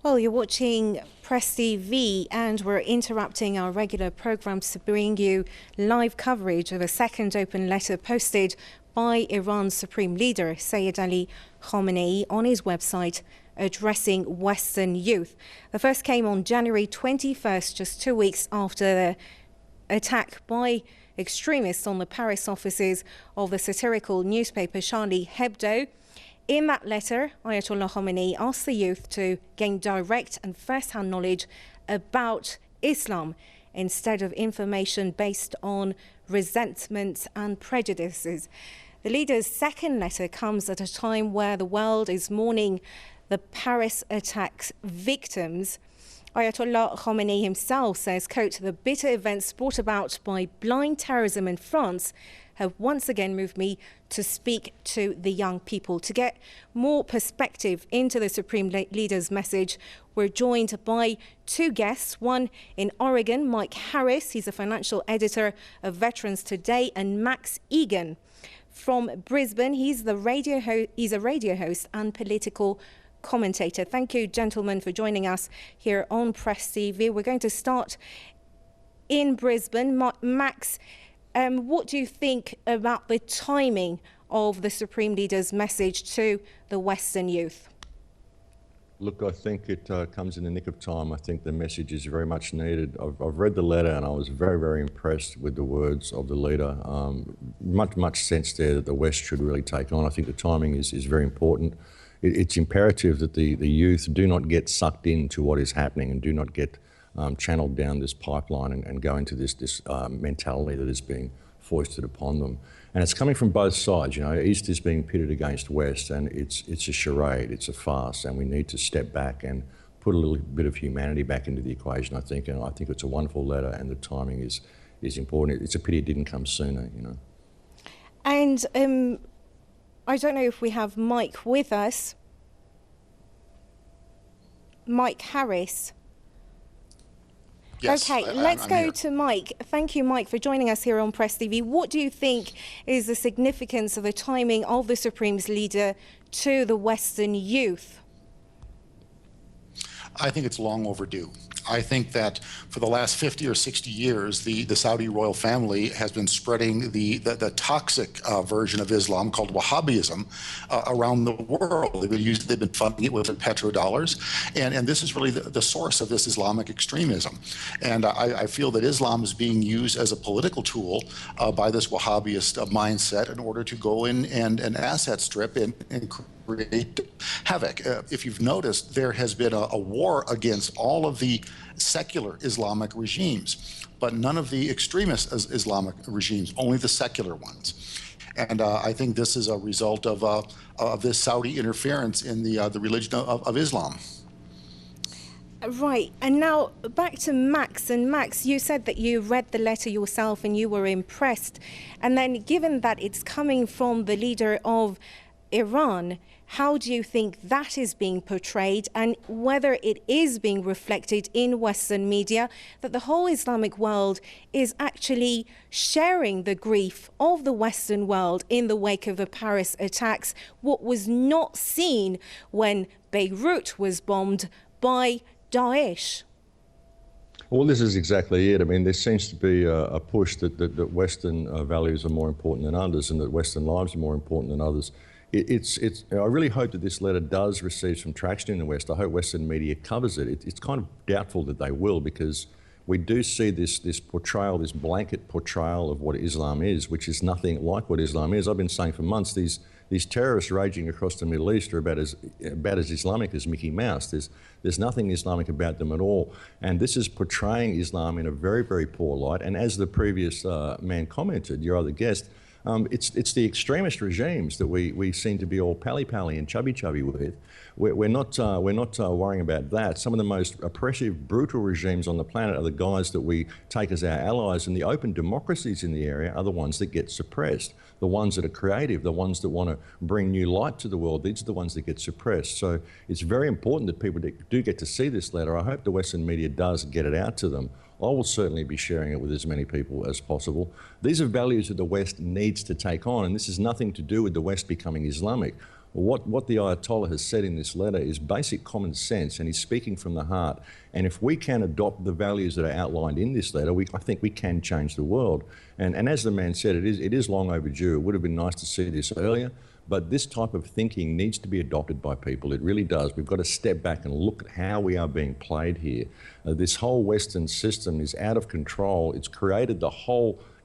Well, you're watching Press TV, and we're interrupting our regular programs to bring you live coverage of a second open letter posted by Iran's Supreme Leader Sayyid Ali Khamenei on his website addressing Western youth. The first came on January 21st, just 2 weeks after the attack by extremists on the Paris offices of the satirical newspaper Charlie Hebdo. In that letter, Ayatollah Khamenei asked the youth to gain direct and first-hand knowledge about Islam instead of information based on resentment and prejudices. The leader's second letter comes at a time where the world is mourning the Paris attacks victims. Ayatollah Khamenei himself says, quote, "The bitter events brought about by blind terrorism in France have once again moved me to speak to the young people." To get more perspective into the Supreme Leader's message, we're joined by two guests. One in Oregon, Mike Harris, he's a financial editor of Veterans Today, and Max Igan from Brisbane. He's a radio host and political commentator. Thank you, gentlemen, for joining us here on Press TV. We're going to start in Brisbane. Max, what do you think about the timing of the Supreme Leader's message to the Western youth? Look, I think it comes in the nick of time. I think the message is very much needed. I've read the letter and I was very, very impressed with the words of the leader. Much sense there that the West should really take on. I think the timing is very important. It's imperative that the youth do not get sucked into what is happening and do not get channeled down this pipeline and go into this mentality that is being foisted upon them. And it's coming from both sides. You know, East is being pitted against West, and it's a charade, it's a farce, and we need to step back and put a little bit of humanity back into the equation, I think. And I think it's a wonderful letter, and the timing is important. It's a pity it didn't come sooner, you know. And I don't know if we have Mike with us. Mike Harris. Yes, okay, let's go to Mike. Thank you, Mike, for joining us here on Press TV. What do you think is the significance of the timing of the Supreme's leader to the Western youth? I think it's long overdue. I think that for the last 50 or 60 years, the Saudi royal family has been spreading the toxic version of Islam called Wahhabism around the world. They've been funding it with petrodollars, and this is really the source of this Islamic extremism. And I feel that Islam is being used as a political tool by this Wahhabist mindset in order to go in and asset strip and create havoc. If you've noticed, there has been a war against all of the secular Islamic regimes, but none of the extremist Islamic regimes, only the secular ones. And I think this is a result of this Saudi interference in the religion of Islam. Right, and now back to Max. And Max, you said that you read the letter yourself and you were impressed. And then given that it's coming from the leader of Iran, how do you think that is being portrayed, and whether it is being reflected in Western media that the whole Islamic world is actually sharing the grief of the Western world in the wake of the Paris attacks, what was not seen when Beirut was bombed by Daesh? Well, this is exactly it. I mean, there seems to be a push that Western values are more important than others, and that Western lives are more important than others. I really hope that this letter does receive some traction in the West. I hope Western media covers it. It's kind of doubtful that they will, because we do see this portrayal, this blanket portrayal of what Islam is, which is nothing like what Islam is. I've been saying for months, these terrorists raging across the Middle East are about as Islamic as Mickey Mouse. There's nothing Islamic about them at all. And this is portraying Islam in a very, very poor light. And as the previous man commented, your other guest, it's the extremist regimes that we seem to be all pally-pally and chubby-chubby with. We're not worrying about that. Some of the most oppressive, brutal regimes on the planet are the guys that we take as our allies, and the open democracies in the area are the ones that get suppressed. The ones that are creative, the ones that want to bring new light to the world, these are the ones that get suppressed. So it's very important that people do get to see this letter. I hope the Western media does get it out to them. I will certainly be sharing it with as many people as possible. These are values that the West needs to take on, and this has nothing to do with the West becoming Islamic. What the Ayatollah has said in this letter is basic common sense, and he's speaking from the heart. And if we can adopt the values that are outlined in this letter, I think we can change the world. And as the man said, it is long overdue. It would have been nice to see this earlier, but this type of thinking needs to be adopted by people. It really does. We've got to step back and look at how we are being played here. This whole Western system is out of control. It's created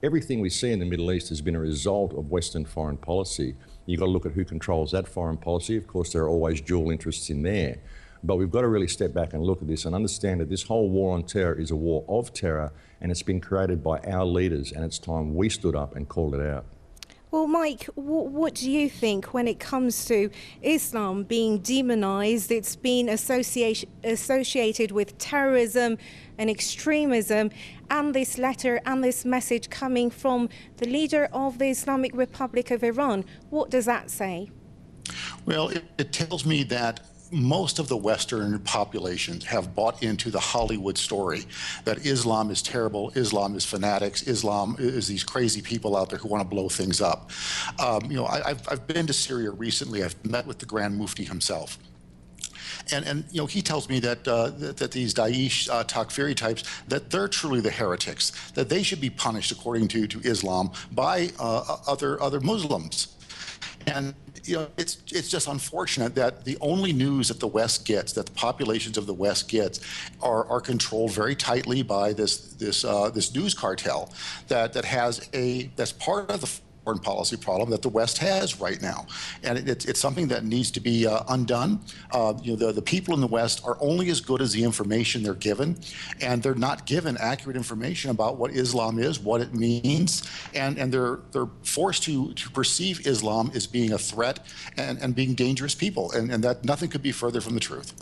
everything we see in the Middle East has been a result of Western foreign policy. You've got to look at who controls that foreign policy. Of course, there are always dual interests in there. But we've got to really step back and look at this and understand that this whole war on terror is a war of terror, and it's been created by our leaders, and it's time we stood up and called it out. Well, Mike, what do you think when it comes to Islam being demonized? It's been associated with terrorism and extremism, and this letter and this message coming from the leader of the Islamic Republic of Iran. What does that say? Well, it tells me that most of the Western populations have bought into the Hollywood story that Islam is terrible, Islam is fanatics, Islam is these crazy people out there who want to blow things up. I've been to Syria recently. I've met with the Grand Mufti himself. And he tells me that that these Daesh Takfiri types, that they're truly the heretics, that they should be punished according to Islam by other Muslims. And it's just unfortunate that the only news that the West gets, that the populations of the West gets, are controlled very tightly by this news cartel that's part of the foreign policy problem that the West has right now, and it's something that needs to be undone. The people in the West are only as good as the information they're given, and they're not given accurate information about what Islam is, what it means, and they're forced to perceive Islam as being a threat and being dangerous people, and that nothing could be further from the truth.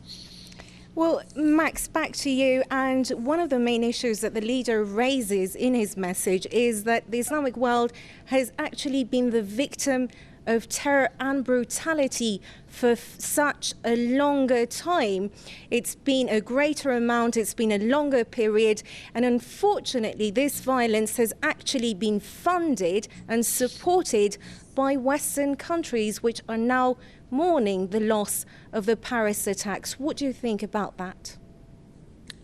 Well, Max, back to you. And one of the main issues that the leader raises in his message is that the Islamic world has actually been the victim of terror and brutality for such a longer time. It's been a greater amount, it's been a longer period, and unfortunately this violence has actually been funded and supported by Western countries, which are now mourning the loss of the Paris attacks. What do you think about that?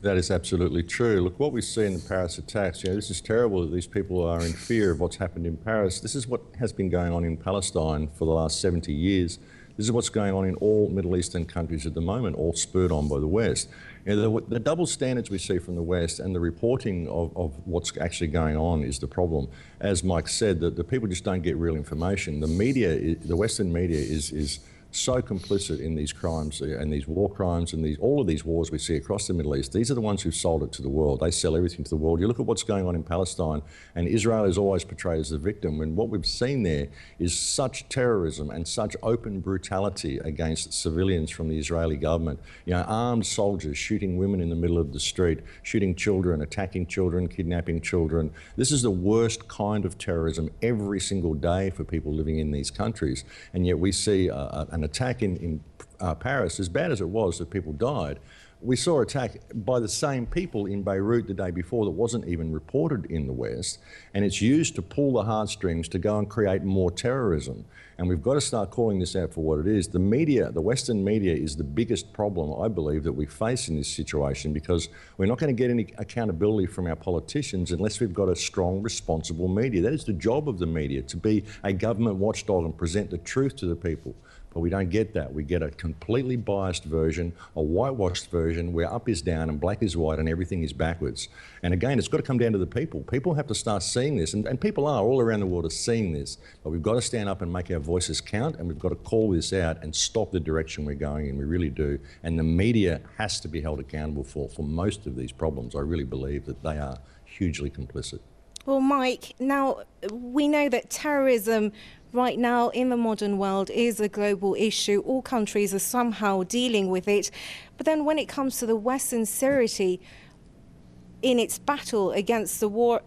That is absolutely true. Look, what we see in the Paris attacks, this is terrible that these people are in fear of what's happened in Paris. This is what has been going on in Palestine for the last 70 years. This is what's going on in all Middle Eastern countries at the moment, all spurred on by the West. The double standards we see from the West and the reporting of what's actually going on is the problem. As Mike said, the people just don't get real information. The media, the Western media is so complicit in these crimes and these war crimes and all of these wars we see across the Middle East. These are the ones who've sold it to the world. They sell everything to the world. You look at what's going on in Palestine, and Israel is always portrayed as the victim, when what we've seen there is such terrorism and such open brutality against civilians from the Israeli government. Armed soldiers shooting women in the middle of the street, shooting children, attacking children, kidnapping children. This is the worst kind of terrorism every single day for people living in these countries, and yet we see an attack in Paris, as bad as it was that people died. We saw an attack by the same people in Beirut the day before that wasn't even reported in the West, and it's used to pull the heartstrings to go and create more terrorism. And we've got to start calling this out for what it is. The media, the Western media, is the biggest problem, I believe, that we face in this situation, because we're not going to get any accountability from our politicians unless we've got a strong, responsible media. That is the job of the media, to be a government watchdog and present the truth to the people. But we don't get that. We get a completely biased version, a whitewashed version, where up is down and black is white and everything is backwards. And again, it's got to come down to the people. People have to start seeing this, and people are all around the world are seeing this. But we've got to stand up and make our voices count, and we've got to call this out and stop the direction we're going in. We really do. And the media has to be held accountable for most of these problems. I really believe that they are hugely complicit. Well, Mike, now we know that terrorism right now in the modern world is a global issue. All countries are somehow dealing with it. But then when it comes to the West sincerity in its battle against the war,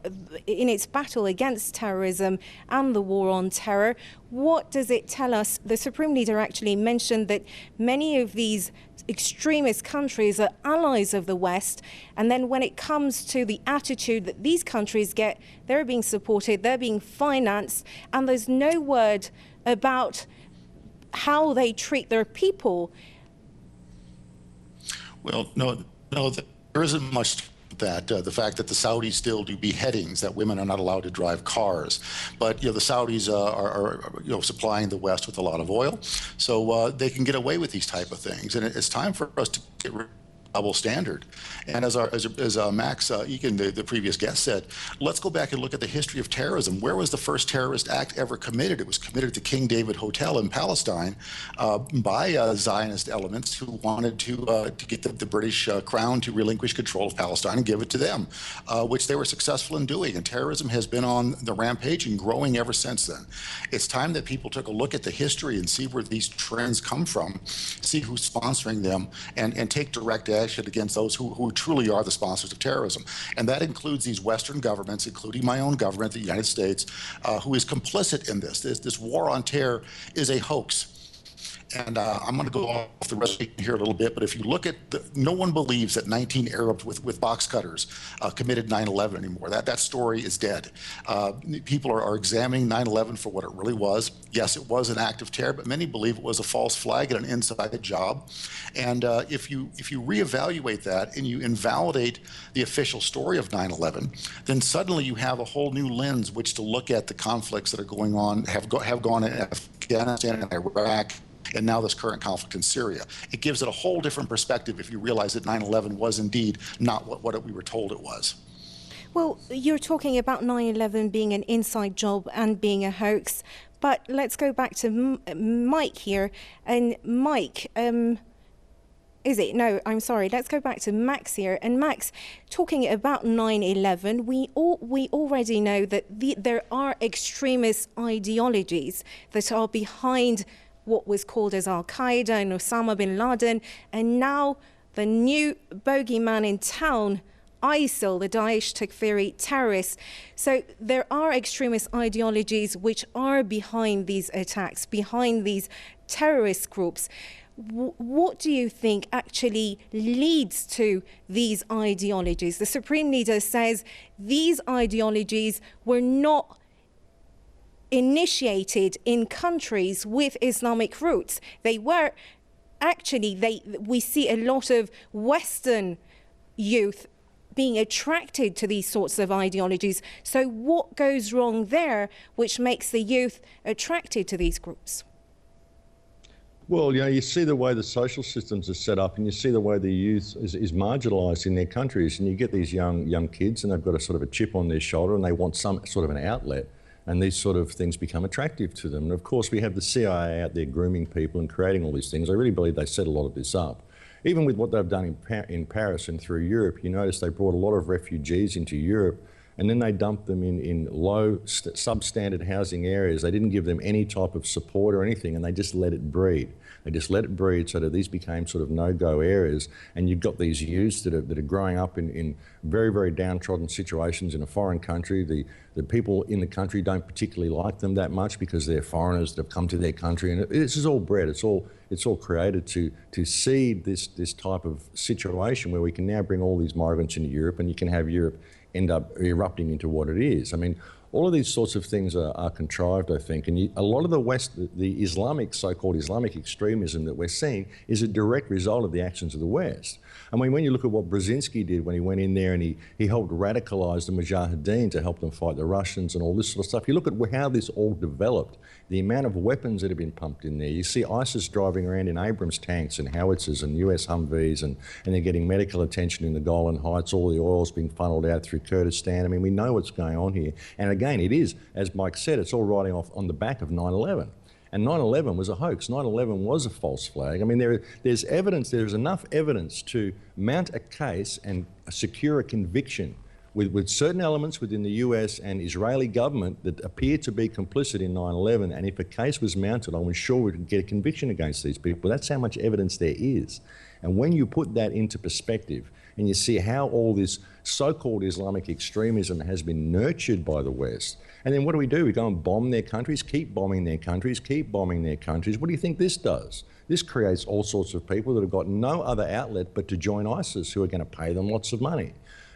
in its battle against terrorism and the war on terror, what does it tell us? The Supreme Leader actually mentioned that many of these extremist countries are allies of the West, and then when it comes to the attitude that these countries get, they're being supported, they're being financed, and there's no word about how they treat their people. Well, no, there isn't much that the fact that the Saudis still do beheadings, that women are not allowed to drive cars, but the Saudis are supplying the West with a lot of oil, so they can get away with these type of things, and it's time for us to get rid of double standard. And as Max Igan, the previous guest, said, let's go back and look at the history of terrorism. Where was the first terrorist act ever committed? It was committed at the King David Hotel in Palestine by Zionist elements who wanted to get the British crown to relinquish control of Palestine and give it to them, which they were successful in doing. And terrorism has been on the rampage and growing ever since then. It's time that people took a look at the history and see where these trends come from, see who's sponsoring them, and take direct action against those who truly are the sponsors of terrorism. And that includes these Western governments, including my own government, the United States, who is complicit in this. This war on terror is a hoax. And I'm going to go off the resume here a little bit, but if you look at no one believes that 19 Arabs with box cutters committed 9/11 anymore. That story is dead. People are examining 9/11 for what it really was. Yes, it was an act of terror, but many believe it was a false flag and an inside job. And if you reevaluate that and you invalidate the official story of 9/11, then suddenly you have a whole new lens which to look at the conflicts that are going on, have gone in Afghanistan and Iraq, and now this current conflict in Syria. It gives it a whole different perspective if you realize that 9/11 was indeed not what we were told it was. Well, you're talking about 9/11 being an inside job and being a hoax, but let's go back to Mike here. And Mike, is it? No, I'm sorry. Let's go back to Max here. And Max, talking about 9/11, we already know that there are extremist ideologies that are behind what was called as Al-Qaeda and Osama bin Laden, and now the new bogeyman in town, ISIL, the Daesh Takfiri terrorists. So there are extremist ideologies which are behind these attacks, behind these terrorist groups. What do you think actually leads to these ideologies? The Supreme Leader says these ideologies were not initiated in countries with Islamic roots. They were actually, we see a lot of Western youth being attracted to these sorts of ideologies. So what goes wrong there which makes the youth attracted to these groups? Well, you see the way the social systems are set up, and you see the way the youth is marginalised in their countries, and you get these young kids, and they've got a sort of a chip on their shoulder, and they want some sort of an outlet. And these sort of things become attractive to them. And of course, we have the CIA out there grooming people and creating all these things. I really believe they set a lot of this up. Even with what they've done in Paris and through Europe, you notice they brought a lot of refugees into Europe, and then they dumped them in low, substandard housing areas. They didn't give them any type of support or anything, and they just let it breed. They just let it breed so that these became sort of no-go areas, and you've got these youths that are growing up in very, very downtrodden situations in a foreign country. The people in the country don't particularly like them that much because they're foreigners that have come to their country, and this is all bred. It's all created to seed this type of situation where we can now bring all these migrants into Europe, and you can have Europe end up erupting into what it is. I mean, all of these sorts of things are contrived, I think, and a lot of the Islamic, so-called Islamic extremism that we're seeing is a direct result of the actions of the West. I mean, when you look at what Brzezinski did when he went in there and he helped radicalise the Mujahideen to help them fight the Russians and all this sort of stuff, you look at how this all developed, the amount of weapons that have been pumped in there. You see ISIS driving around in Abrams tanks and howitzers and US Humvees, and they're getting medical attention in the Golan Heights. All the oil's being funneled out through Kurdistan. I mean, we know what's going on here. And again, it is, as Mike said, it's all riding off on the back of 9/11. And 9/11 was a hoax. 9/11 was a false flag. I mean, there's evidence, there's enough evidence to mount a case and secure a conviction with certain elements within the US and Israeli government that appear to be complicit in 9/11. And if a case was mounted, I'm sure we could get a conviction against these people. That's how much evidence there is. And when you put that into perspective and you see how all this so-called Islamic extremism has been nurtured by the West, and then what do? We go and bomb their countries, keep bombing their countries, keep bombing their countries. What do you think this does? This creates all sorts of people that have got no other outlet but to join ISIS, who are going to pay them lots of money.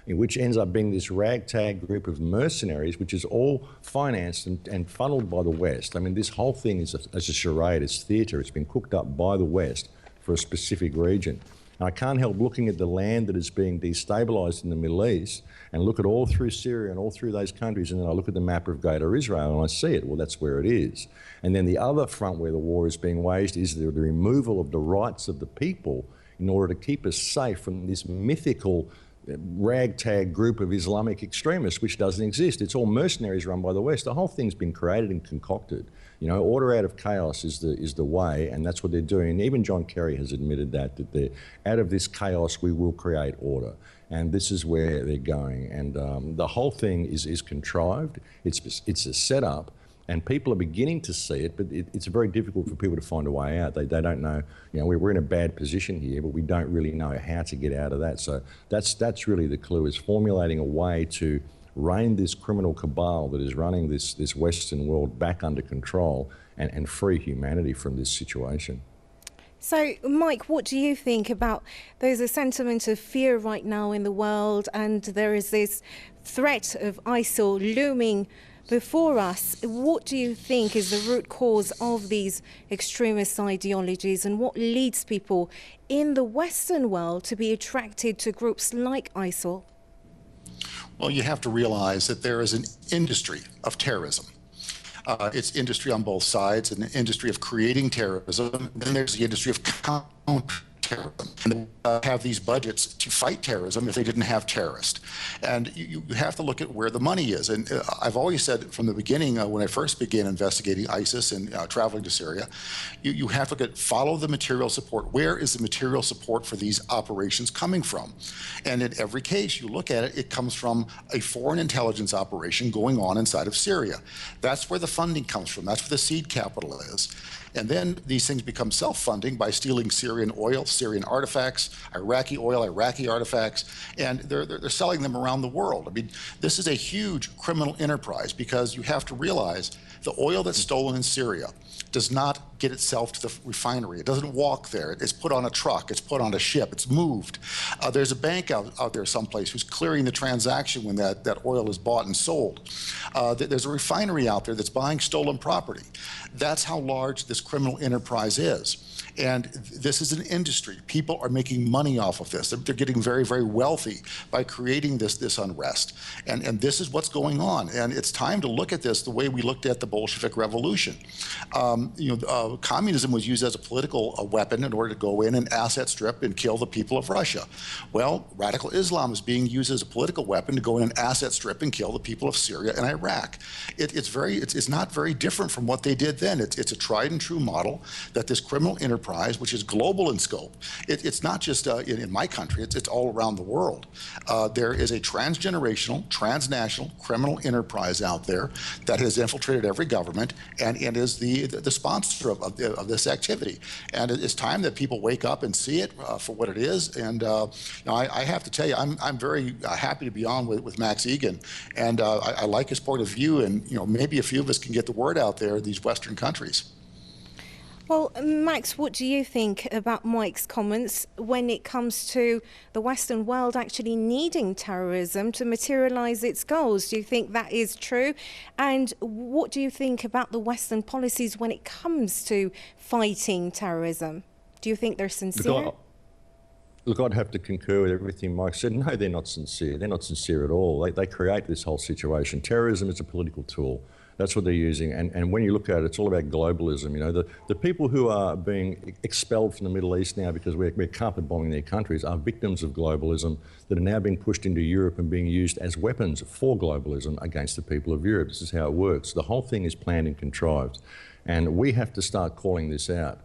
which ends up being this ragtag group of mercenaries, which is all financed and funneled by the West. I mean, this whole thing is a charade, it's theatre, it's been cooked up by the West for a specific region. And I can't help looking at the land that is being destabilised in the Middle East and look at all through Syria and all through those countries, and then I look at the map of Greater Israel and I see it, well, that's where it is. And then the other front where the war is being waged is the removal of the rights of the people in order to keep us safe from this mythical ragtag group of Islamic extremists, which doesn't exist. It's all mercenaries run by the West. The whole thing's been created and concocted. You know, order out of chaos is the way, and that's what they're doing. And even John Kerry has admitted that they're out of this chaos we will create order. And this is where they're going. And the whole thing is contrived. It's a setup. And people are beginning to see it, but it's very difficult for people to find a way out. They don't know, you know, we're in a bad position here, but we don't really know how to get out of that. So that's really the clue, is formulating a way to rein this criminal cabal that is running this Western world back under control and free humanity from this situation. So, Mike, what do you think about, there's a sentiment of fear right now in the world, and there is this threat of ISIL looming before us. What do you think is the root cause of these extremist ideologies, and what leads people in the Western world to be attracted to groups like ISIL? Well, you have to realize that there is an industry of terrorism. It's industry on both sides, an industry of creating terrorism, and then there's the industry of counterterrorism. And they have these budgets to fight terrorism if they didn't have terrorists. And you have to look at where the money is. And I've always said from the beginning, when I first began investigating ISIS and traveling to Syria, you have to look at, follow the material support. Where is the material support for these operations coming from? And in every case you look at it, it comes from a foreign intelligence operation going on inside of Syria. That's where the funding comes from. That's where the seed capital is. And then these things become self-funding by stealing Syrian oil, Syrian artifacts, Iraqi oil, Iraqi artifacts, and they're selling them around the world. I mean, this is a huge criminal enterprise, because you have to realize the oil that's stolen in Syria does not get itself to the refinery. It doesn't walk there. It's put on a truck. It's put on a ship. It's moved. There's a bank out there someplace who's clearing the transaction when that oil is bought and sold. There's a refinery out there that's buying stolen property. That's how large this criminal enterprise is. And this is an industry. People are making money off of this. They're getting very, very wealthy by creating this unrest. And this is what's going on. And it's time to look at this the way we looked at the Bolshevik Revolution. Communism was used as a political weapon in order to go in and asset strip and kill the people of Russia. Well, radical Islam is being used as a political weapon to go in and asset strip and kill the people of Syria and Iraq. It's not very different from what they did then. It's a tried and true model that this criminal enterprise, which is global in scope, it's not just in my country, it's all around the world. There is a transgenerational, transnational criminal enterprise out there that has infiltrated every government and is the sponsor of this activity. And it's time that people wake up and see it for what it is. And I have to tell you, I'm very happy to be on with Max Igan, and I like his point of view, and maybe a few of us can get the word out there in these Western countries. Well, Max, what do you think about Mike's comments when it comes to the Western world actually needing terrorism to materialise its goals? Do you think that is true? And what do you think about the Western policies when it comes to fighting terrorism? Do you think they're sincere? Look, I'd have to concur with everything Mike said. No, they're not sincere. They're not sincere at all. They create this whole situation. Terrorism is a political tool. That's what they're using. And when you look at it, it's all about globalism. The people who are being expelled from the Middle East now because we're carpet bombing their countries are victims of globalism that are now being pushed into Europe and being used as weapons for globalism against the people of Europe. This is how it works. The whole thing is planned and contrived. And we have to start calling this out.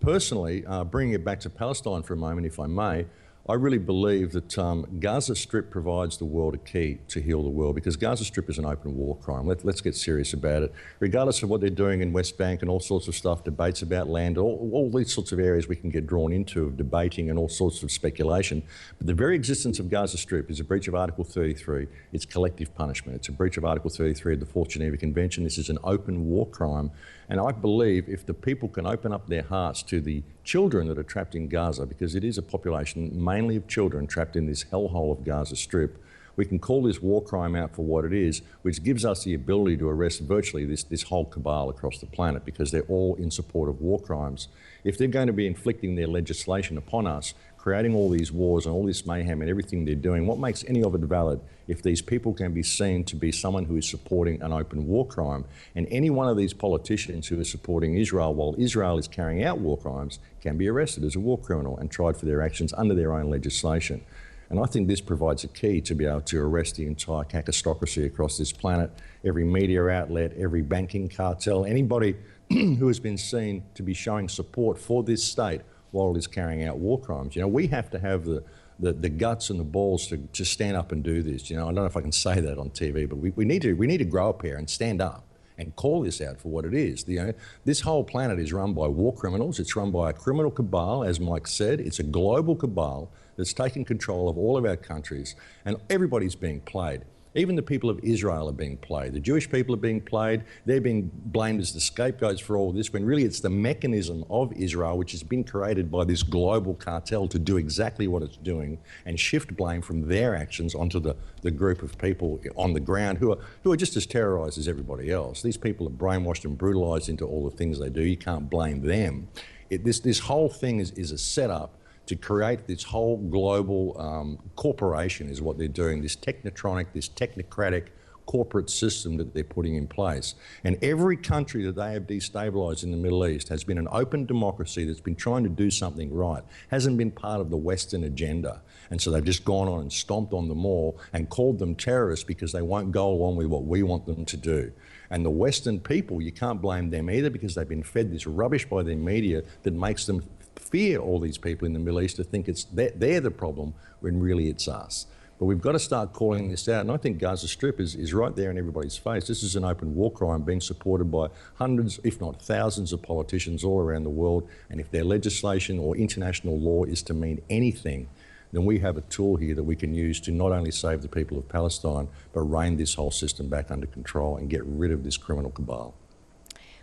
Personally, bringing it back to Palestine for a moment, if I may, I really believe that Gaza Strip provides the world a key to heal the world, because Gaza Strip is an open war crime. Let's get serious about it. Regardless of what they're doing in West Bank and all sorts of stuff, debates about land, all these sorts of areas we can get drawn into of debating and all sorts of speculation. But the very existence of Gaza Strip is a breach of Article 33. It's collective punishment. It's a breach of Article 33 of the Fourth Geneva Convention. This is an open war crime. And I believe if the people can open up their hearts to the children that are trapped in Gaza, because it is a population mainly of children trapped in this hellhole of Gaza Strip, We can call this war crime out for what it is, which gives us the ability to arrest virtually this whole cabal across the planet, because they're all in support of war crimes. If they're going to be inflicting their legislation upon us, creating all these wars and all this mayhem and everything they're doing, what makes any of it valid if these people can be seen to be someone who is supporting an open war crime? And any one of these politicians who are supporting Israel while Israel is carrying out war crimes can be arrested as a war criminal and tried for their actions under their own legislation. And I think this provides a key to be able to arrest the entire cacistocracy across this planet, every media outlet, every banking cartel, anybody who has been seen to be showing support for this state while it is carrying out war crimes. You know, we have to have the guts and the balls to stand up and do this. You know, I don't know if I can say that on TV, but we need to grow up here and stand up and call this out for what it is. You know, this whole planet is run by war criminals. It's run by a criminal cabal, as Mike said. It's a global cabal that's taking control of all of our countries, and everybody's being played. Even the people of Israel are being played. The Jewish people are being played. They're being blamed as the scapegoats for all this, when really it's the mechanism of Israel which has been created by this global cartel to do exactly what it's doing and shift blame from their actions onto the group of people on the ground who are just as terrorised as everybody else. These people are brainwashed and brutalised into all the things they do. You can't blame them. This whole thing is a setup to create this whole global corporation is what they're doing, this technotronic, this technocratic corporate system that they're putting in place. And every country that they have destabilised in the Middle East has been an open democracy that's been trying to do something right, hasn't been part of the Western agenda. And so they've just gone on and stomped on them all and called them terrorists because they won't go along with what we want them to do. And the Western people, you can't blame them either, because they've been fed this rubbish by their media that makes them fear all these people in the Middle East, to think they're the problem when really it's us. But we've got to start calling this out, and I think Gaza Strip is right there in everybody's face. This is an open war crime being supported by hundreds, if not thousands, of politicians all around the world, and if their legislation or international law is to mean anything, then we have a tool here that we can use to not only save the people of Palestine, but rein this whole system back under control and get rid of this criminal cabal.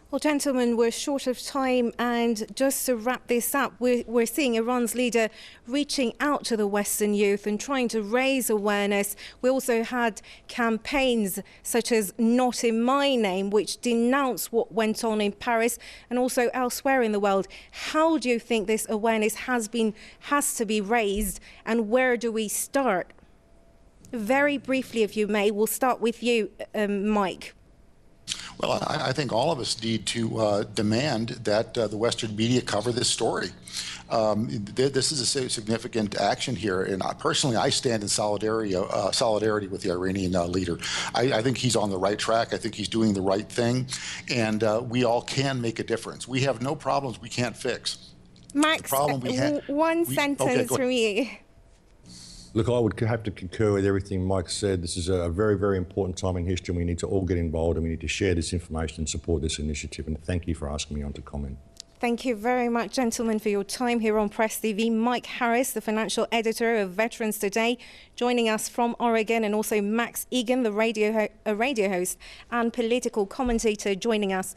Well, gentlemen, we're short of time, and just to wrap this up, we're seeing Iran's leader reaching out to the Western youth and trying to raise awareness. We also had campaigns such as Not in My Name, which denounce what went on in Paris and also elsewhere in the world. How do you think this awareness has to be raised, and where do we start? Very briefly, if you may, we'll start with you, Mike. Well, I think all of us need to demand that the Western media cover this story. This is a significant action here, and personally, I stand in solidarity with the Iranian leader. I think he's on the right track. I think he's doing the right thing, and we all can make a difference. We have no problems we can't fix. Max, the problem we one sentence from you. Look, I would have to concur with everything Mike said. This is a very, very important time in history, and we need to all get involved, and we need to share this information and support this initiative. And thank you for asking me on to comment. Thank you very much, gentlemen, for your time here on Press TV. Mike Harris, the financial editor of Veterans Today, joining us from Oregon, and also Max Igan, the radio host and political commentator, joining us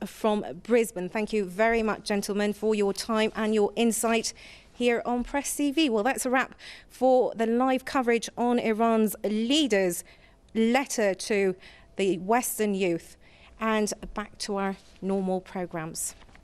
from Brisbane. Thank you very much, gentlemen, for your time and your insight here on Press TV. Well, that's a wrap for the live coverage on Iran's leader's letter to the Western youth. And back to our normal programmes.